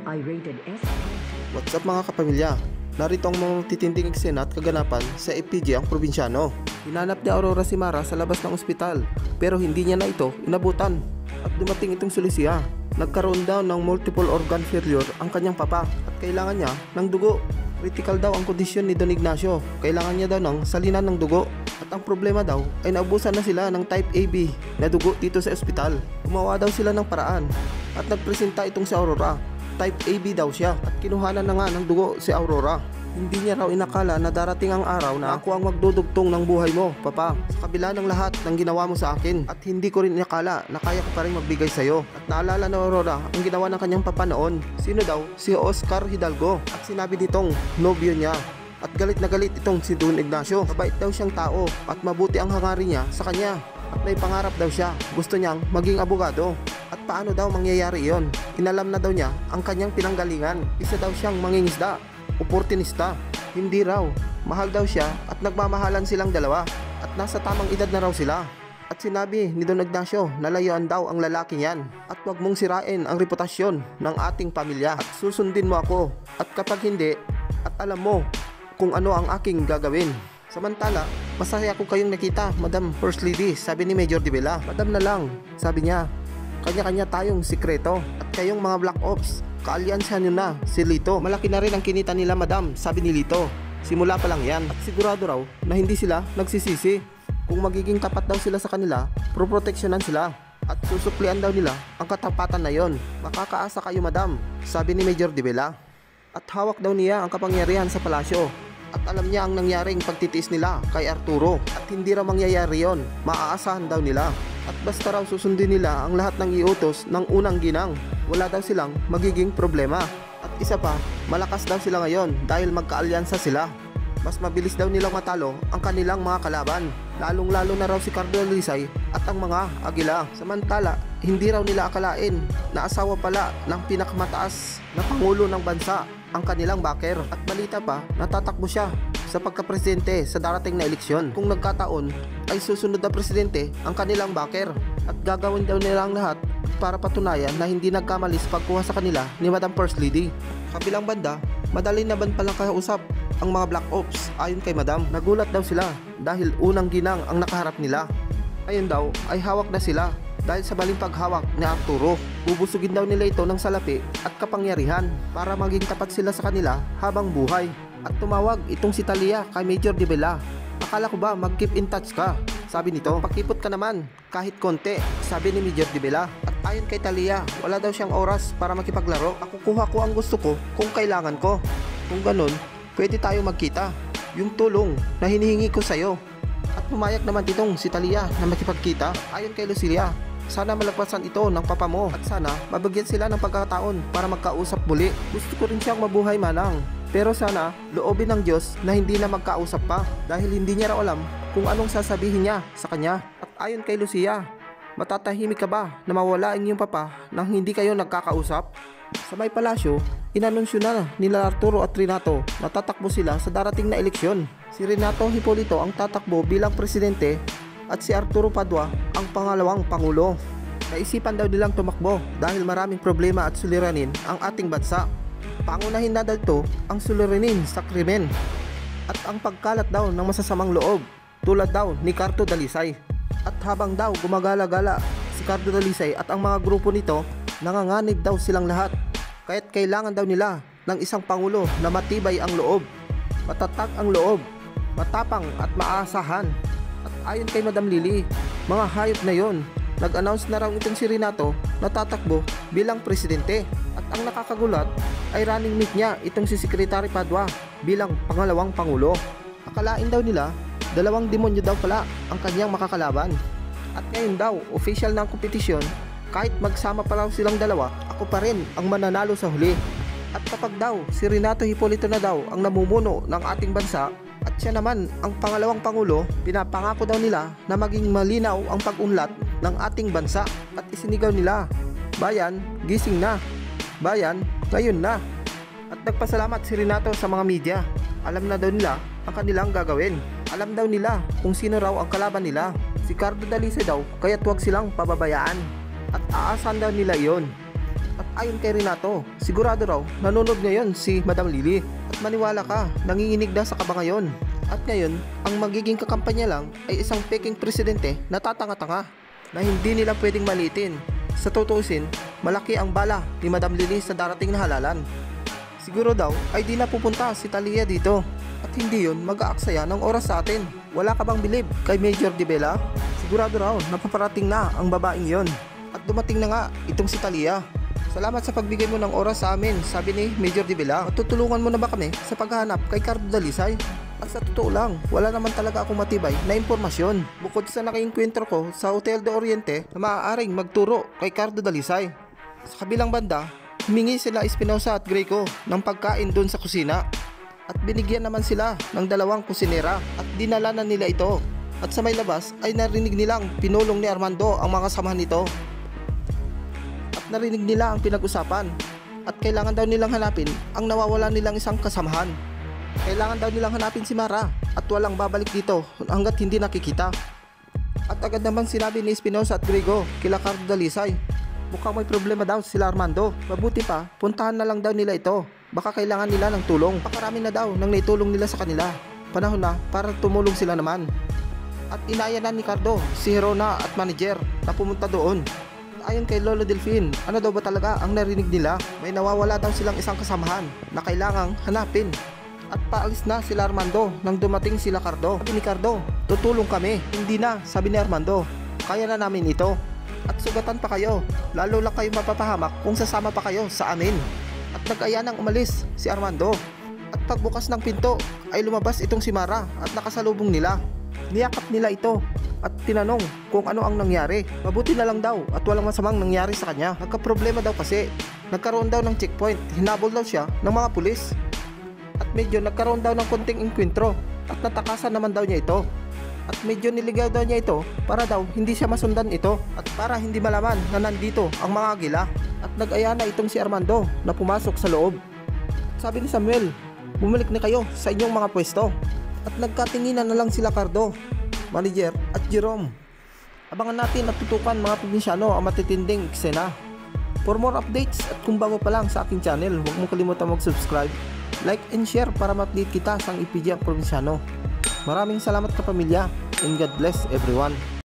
I-rated S. What's up mga kapamilya? Narito ang mga titinding eksena at kaganapan sa FPJ ang probinsyano. Hinanap ni Aurora si Mara sa labas ng ospital pero hindi niya na ito inabutan. At dumating itong si Lucia. Nagkaroon daw ng multiple organ failure ang kanyang papa at kailangan niya ng dugo. Critical daw ang kondisyon ni Don Ignacio. Kailangan niya daw ng salinan ng dugo. At ang problema daw ay naubusan na sila ng type AB na dugo dito sa ospital. Gumawa daw sila ng paraan at nagpresenta itong si Aurora. Type AB daw siya at kinuhanan na nga ng dugo si Aurora. Hindi niya raw inakala na darating ang araw na ako ang magdudugtong ng buhay mo, Papa. Sa kabila ng lahat ng ginawa mo sa akin at hindi ko rin inakala na kaya ko pa rin magbigay sa'yo. At naalala na Aurora ang ginawa ng kanyang papa noon. Sino daw? Si Oscar Hidalgo. At sinabi nitong nobyo niya. At galit na galit itong si Don Ignacio. Mabait daw siyang tao at mabuti ang hangarin niya sa kanya. At may pangarap daw siya. Gusto niyang maging abogado. At paano daw mangyayari iyon? Inalam na daw niya ang kanyang pinanggalingan. Isa daw siyang mangingisda, oportunista. Hindi raw. Mahal daw siya at nagmamahalan silang dalawa. At nasa tamang edad na raw sila. At sinabi ni Don Ignacio na layuan daw ang lalaki yan. At wag mong sirain ang reputasyon ng ating pamilya. At susundin mo ako. At kapag hindi, at alam mo kung ano ang aking gagawin. Samantala, masaya ko kayong nakita, Madam First Lady, sabi ni Major Di Bella. Madam na lang, sabi niya. Kanya-kanya tayong sikreto. At kayong mga Black Ops, kaalyansan nyo na si Lito. Malaki na rin ang kinita nila, Madam, sabi ni Lito. Simula pa lang yan. At sigurado raw na hindi sila nagsisisi. Kung magiging tapat daw sila sa kanila, proproteksyonan sila. At susuklian daw nila ang katapatan na yon. Makakaasa kayo, Madam, sabi ni Major Di Bella. At hawak daw niya ang kapangyarihan sa palasyo. At alam niya ang nangyaring pagtitiis nila kay Arturo. At hindi raw mangyayari yon. Maaasahan daw nila. At basta raw susundin nila ang lahat ng iutos ng unang ginang. Wala daw silang magiging problema. At isa pa, malakas daw sila ngayon dahil magkaalyansa sila. Mas mabilis daw nilang matalo ang kanilang mga kalaban. Lalong-lalo na raw si Cardo Dalisay at ang mga Agila. Samantala, hindi raw nila akalain na asawa pala ng pinakamataas na pangulo ng bansa ang kanilang backer. At balita pa, natatakbo siya sa pagka-presidente sa darating na eleksyon. Kung nagkataon ay susunod na presidente ang kanilang backer. At gagawin daw nila ang lahat para patunayan na hindi nagkamali sa pagkuha sa kanila ni Madam First Lady. Kabilang banda, madali na ban palang kausap ang mga Black Ops ayon kay Madam. Nagulat daw sila dahil unang ginang ang nakaharap nila. Ayun daw ay hawak na sila dahil sa baling paghawak ni Arturo. Bubusugin daw nila ito ng salapi at kapangyarihan para maging tapat sila sa kanila habang buhay. At tumawag itong si Talia kay Major Di Bella. Akala ko ba mag-keep in touch ka? Sabi nito, pakipot ka naman kahit konti, sabi ni Major Di Bella. At ayon kay Talia, wala daw siyang oras para makipaglaro. Ako kuha ko ang gusto ko kung kailangan ko. Kung ganun, pwede tayo magkita. Yung tulong na hinihingi ko sa'yo. At pumayag naman ditong si Talia na makipagkita. Ayon kay Lucilia, sana malagpasan ito ng papa mo at sana mabagyan sila ng pagkakataon para magkausap muli. Gusto ko rin siyang mabuhay manang. Pero sana loobin ng Diyos na hindi na magkausap pa dahil hindi niya raw alam kung anong sasabihin niya sa kanya. At ayon kay Lucia, matatahimik ka ba na mawala ang iyong papa nang hindi kayo nagkakausap? Sa may palasyo, inanunsyo na nila Arturo at Renato na tatakbo sila sa darating na eleksyon. Si Renato Hipolito ang tatakbo bilang presidente at si Arturo Padua ang pangalawang pangulo. Naisipan daw nilang tumakbo dahil maraming problema at suliranin ang ating bansa. Pangunahin na daw ito ang suliranin sa krimen at ang pagkalat daw ng masasamang loob tulad daw ni Cardo Dalisay. At habang daw gumagala-gala si Cardo Dalisay at ang mga grupo nito, nanganganib daw silang lahat. Kaya't kailangan daw nila ng isang pangulo na matibay ang loob, matatag ang loob, matapang at maasahan. At ayon kay Madam Lily, mga hayop na yon. Nag-announce na raw itong si Renato na tatakbo bilang presidente. At ang nakakagulat ay running mate niya itong si Secretary Padua bilang pangalawang pangulo. Akalain daw nila, dalawang demonyo daw pala ang kanyang makakalaban. At ngayon daw, official na ang kompetisyon, kahit magsama pa raw silang dalawa, ako pa rin ang mananalo sa huli. At kapag daw, si Renato Hipolito na daw ang namumuno ng ating bansa, at siya naman ang pangalawang pangulo, pinapangako daw nila na maging malinaw ang pag-unlad ng ating bansa. At isinigaw nila, bayan, gising na. Bayan, ngayon na. At nagpasalamat si Renato sa mga media. Alam na daw nila ang kanilang gagawin. Alam daw nila kung sino raw ang kalaban nila. Si Cardo Dalisay daw, kaya't huwag silang pababayaan. At aasahan daw nila iyon. At Ayon kay Renato, sigurado raw nanonood ngayon si Madam Lily. At maniwala ka, nanginginig na sa kaba ngayon. At ngayon, ang magiging kakampanya lang ay isang peking presidente na tatanga-tanga na hindi nila pwedeng malitin. Sa tutusin, malaki ang bala ni Madam Lily sa darating na halalan. Siguro daw ay di na pupunta si Talia dito at hindi yun mag-aaksaya ng oras sa atin. Wala ka bang bilib kay Major Dibela? Sigurado raw napaparating na ang babaeng yon. At dumating na nga itong si Talia. Salamat sa pagbigay mo ng oras sa amin, sabi ni Major Dibela. Matutulungan mo na ba kami sa paghahanap kay Cardo Dalisay? At sa totoo lang, wala naman talaga akong matibay na impormasyon bukod sa nakiengkwentro ko sa Hotel de Oriente na maaaring magturo kay Cardo Dalisay. Sa kabilang banda, humingi sila Espinosa at Greco ng pagkain doon sa kusina at binigyan naman sila ng 2 kusinera at dinala na nila ito. At sa may labas ay narinig nilang pinulong ni Armando ang mga kasamahan nito. Narinig nila ang pinag-usapan at kailangan daw nilang hanapin ang nawawala nilang isang kasamahan. Kailangan daw nilang hanapin si Mara at walang babalik dito hanggat hindi nakikita. At agad naman sinabi ni Espinosa at Grego kila Cardo Dalisay, mukhang may problema daw sila Armando. Mabuti pa, puntahan na lang daw nila ito. Baka kailangan nila ng tulong. Pakarami na daw nang naitulong nila sa kanila. Panahon na para tumulong sila naman. At inaya na ni Cardo si Herona at manager na pumunta doon. Ayon kay Lolo Delfin, ano daw ba talaga ang narinig nila? May nawawala daw silang isang kasamahan na kailangang hanapin. At paalis na sila Armando nang dumating sila Cardo. Sabi ni Cardo, tutulong kami. Hindi na, sabi ni Armando, kaya na namin ito. At sugatan pa kayo, lalo lang kayo mapapahamak kung sasama pa kayo sa amin. At nag-aya nang umalis si Armando. At pagbukas ng pinto ay lumabas itong si Mara at nakasalubong nila. Niyakap nila ito at tinanong kung ano ang nangyari. Mabuti na lang daw at walang masamang nangyari sa kanya. Nagka-problema daw kasi nagkaroon daw ng checkpoint. Hinabol daw siya ng mga pulis. At medyo nagkaroon daw ng konting inkwentro at natakasan naman daw niya ito. At medyo niligaw daw niya ito para daw hindi siya masundan ito at para hindi malaman na nandito ang mga agila. At nag-aya na itong si Armando na pumasok sa loob. At sabi ni Samuel, bumalik na kayo sa inyong mga pwesto. At nagkatinginan na lang sila Cardo, manager at Jerome. Abangan natin at tutukan mga probinsyano ang matitinding eksena. For more updates at kung bago pa lang sa aking channel, huwag mong kalimutan mag-subscribe, like and share para ma-update kita sa ang IPG ang probinsyano. Maraming salamat kapamilya and God bless everyone.